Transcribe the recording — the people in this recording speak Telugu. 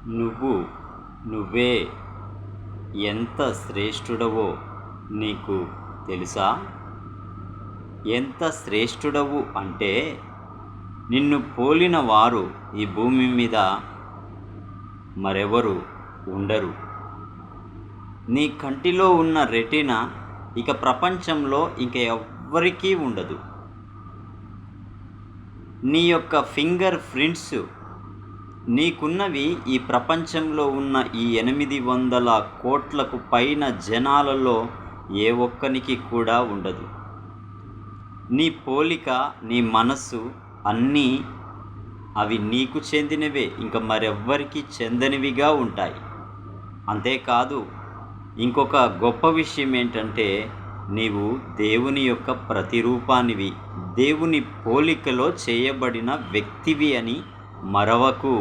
నువ్వు నువ్వే ఎంత శ్రేష్ఠుడవో నీకు తెలుసా? ఎంత శ్రేష్ఠుడవు అంటే నిన్ను పోలిన వారు ఈ భూమి మీద మరెవరు ఉండరు. నీ కంటిలో ఉన్న రెటీనా ఇక ప్రపంచంలో ఇంక ఎవ్వరికీ ఉండదు. నీ యొక్క ఫింగర్ ప్రింట్స్ నీకున్నవి ఈ ప్రపంచంలో ఉన్న ఈ 800 కోట్లకు పైన జనాలలో ఏ ఒక్కనికి కూడా ఉండదు. నీ పోలిక, నీ మనస్సు అన్నీ అవి నీకు చెందినవే, ఇంక మరెవ్వరికి చెందనివిగా ఉంటాయి. అంతేకాదు, ఇంకొక గొప్ప విషయం ఏంటంటే నీవు దేవుని యొక్క ప్రతిరూపానివి, దేవుని పోలికలో చేయబడిన వ్యక్తివి అని మరవకు.